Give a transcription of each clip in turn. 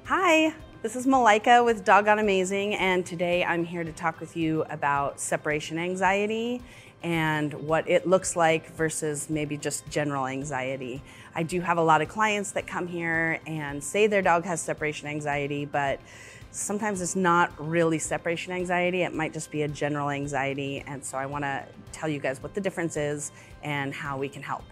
Hi, this is Malaika with Doggone Amazing, and today I'm here to talk with you about separation anxiety and what it looks like versus maybe just general anxiety. I do have a lot of clients that come here and say their dog has separation anxiety, but sometimes it's not really separation anxiety. It might just be a general anxiety, and so I want to tell you guys what the difference is and how we can help.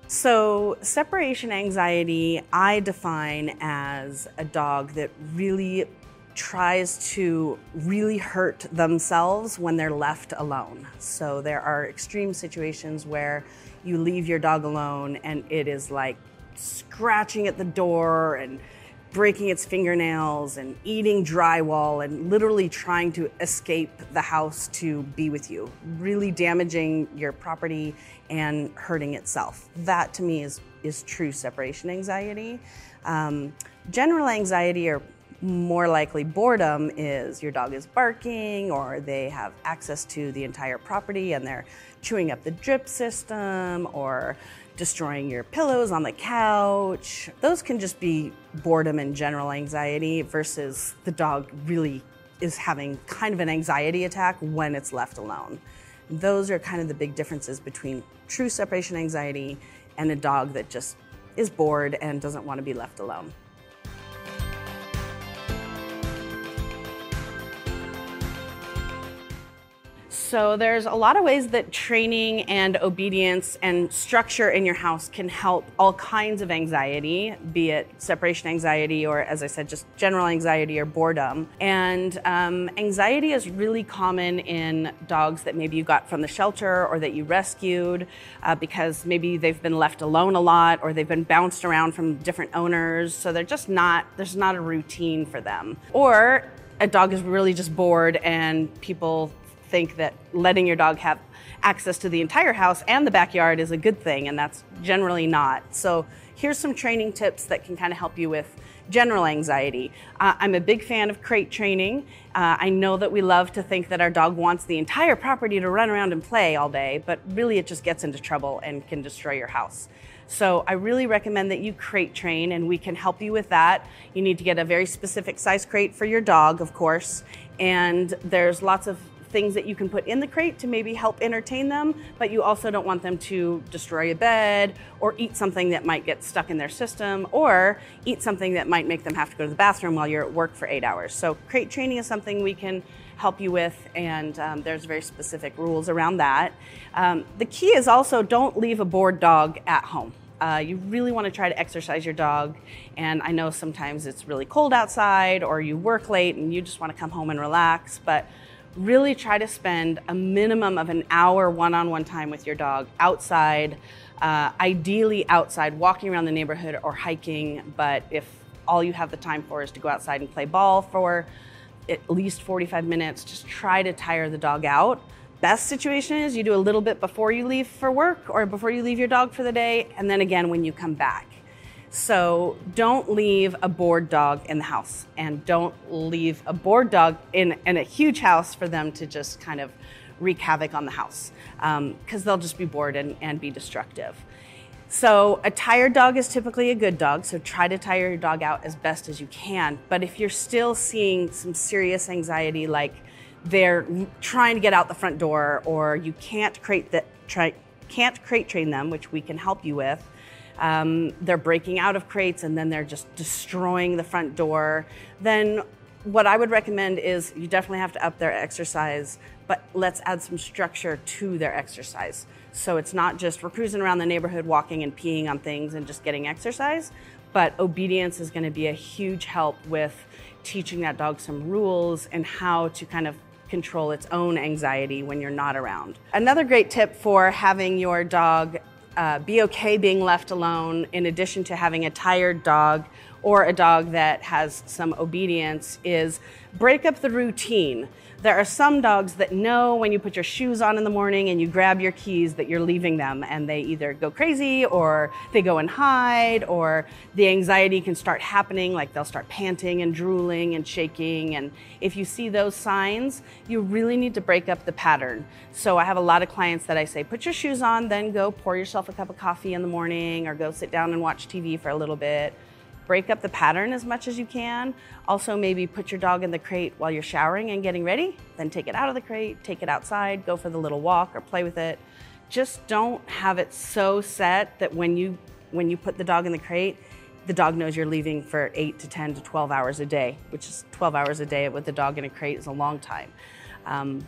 So separation anxiety, I define as a dog that really tries to really hurt themselves when they're left alone. So there are extreme situations where you leave your dog alone and it is like scratching at the door and breaking its fingernails and eating drywall and literally trying to escape the house to be with you, really damaging your property and hurting itself. That to me is true separation anxiety. General anxiety, or more likely boredom, is your dog is barking or they have access to the entire property and they're chewing up the drip system or destroying your pillows on the couch. Those can just be boredom and general anxiety versus the dog really is having kind of an anxiety attack when it's left alone. Those are kind of the big differences between true separation anxiety and a dog that just is bored and doesn't want to be left alone. So there's a lot of ways that training and obedience and structure in your house can help all kinds of anxiety, be it separation anxiety or, as I said, just general anxiety or boredom. And anxiety is really common in dogs that maybe you got from the shelter or that you rescued because maybe they've been left alone a lot or they've been bounced around from different owners. So there's not a routine for them. Or a dog is really just bored and people think that letting your dog have access to the entire house and the backyard is a good thing, and that's generally not. So here's some training tips that can kind of help you with general anxiety. I'm a big fan of crate training. I know that we love to think that our dog wants the entire property to run around and play all day, but really it just gets into trouble and can destroy your house. So I really recommend that you crate train, and we can help you with that. You need to get a very specific size crate for your dog, of course, and there's lots of things that you can put in the crate to maybe help entertain them, but you also don't want them to destroy a bed or eat something that might get stuck in their system or eat something that might make them have to go to the bathroom while you're at work for 8 hours. So crate training is something we can help you with, and there's very specific rules around that. The key is also don't leave a bored dog at home. You really want to try to exercise your dog, and I know sometimes it's really cold outside or you work late and you just want to come home and relax, but really try to spend a minimum of an hour one-on-one time with your dog outside, ideally outside, walking around the neighborhood or hiking. But if all you have the time for is to go outside and play ball for at least 45 minutes, just try to tire the dog out. Best situation is you do a little bit before you leave for work or before you leave your dog for the day, and then again when you come back. So don't leave a bored dog in the house, and don't leave a bored dog in a huge house for them to just kind of wreak havoc on the house, because they'll just be bored and be destructive. So a tired dog is typically a good dog, so try to tire your dog out as best as you can. But if you're still seeing some serious anxiety, like they're trying to get out the front door or you can't crate train them, which we can help you with, they're breaking out of crates and then they're just destroying the front door, then what I would recommend is you definitely have to up their exercise, but let's add some structure to their exercise. So it's not just we're cruising around the neighborhood walking and peeing on things and just getting exercise, but obedience is going to be a huge help with teaching that dog some rules and how to kind of control its own anxiety when you're not around. Another great tip for having your dog be okay being left alone, in addition to having a tired dog or a dog that has some obedience is break up the routine. There are some dogs that know when you put your shoes on in the morning and you grab your keys that you're leaving them, and they either go crazy or they go and hide, or the anxiety can start happening, like they'll start panting and drooling and shaking. And if you see those signs, you really need to break up the pattern. So I have a lot of clients that I say, put your shoes on, then go pour yourself a cup of coffee in the morning or go sit down and watch TV for a little bit. Break up the pattern as much as you can. Also, maybe put your dog in the crate while you're showering and getting ready, then take it out of the crate, take it outside, go for the little walk or play with it. Just don't have it so set that when you put the dog in the crate, the dog knows you're leaving for 8 to 10 to 12 hours a day, which is 12 hours a day with the dog in a crate is a long time.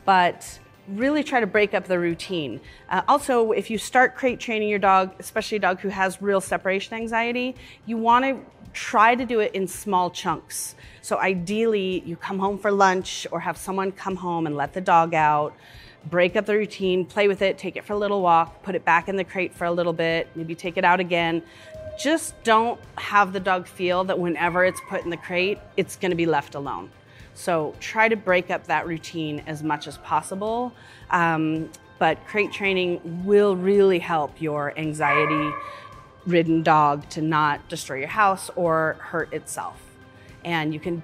But really try to break up the routine. Also, if you start crate training your dog, especially a dog who has real separation anxiety, you want to try to do it in small chunks. So ideally, you come home for lunch or have someone come home and let the dog out, break up the routine, play with it, take it for a little walk, put it back in the crate for a little bit, maybe take it out again. Just don't have the dog feel that whenever it's put in the crate, it's going to be left alone. So try to break up that routine as much as possible. But crate training will really help your anxiety-ridden dog to not destroy your house or hurt itself. And we can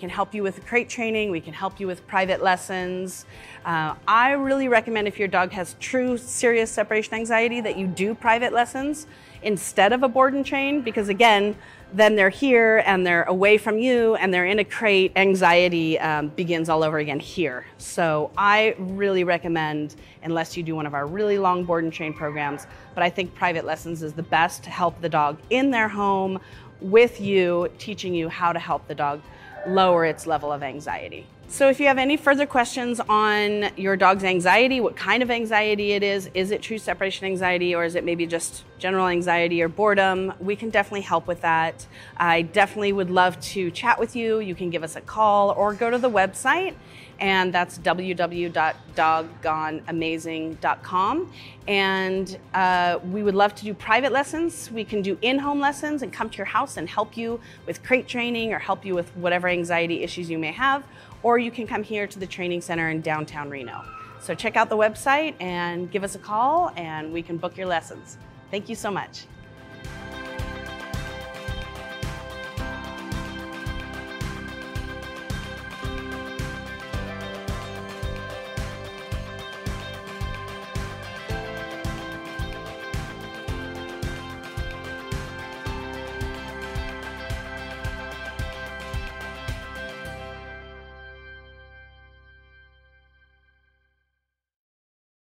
help you with crate training, we can help you with private lessons. I really recommend if your dog has true serious separation anxiety that you do private lessons instead of a board and train, because again, then they're here and they're away from you and they're in a crate, anxiety begins all over again here. So I really recommend, unless you do one of our really long board and train programs, but I think private lessons is the best to help the dog in their home with you, teaching you how to help the dog lower its level of anxiety. So if you have any further questions on your dog's anxiety, what kind of anxiety it is it true separation anxiety, or is it maybe just general anxiety or boredom, we can definitely help with that. I definitely would love to chat with you. You can give us a call or go to the website, and that's www.doggoneamazing.com. And we would love to do private lessons. We can do in-home lessons and come to your house and help you with crate training or help you with whatever anxiety issues you may have. Or you can come here to the training center in downtown Reno. So check out the website and give us a call and we can book your lessons. Thank you so much.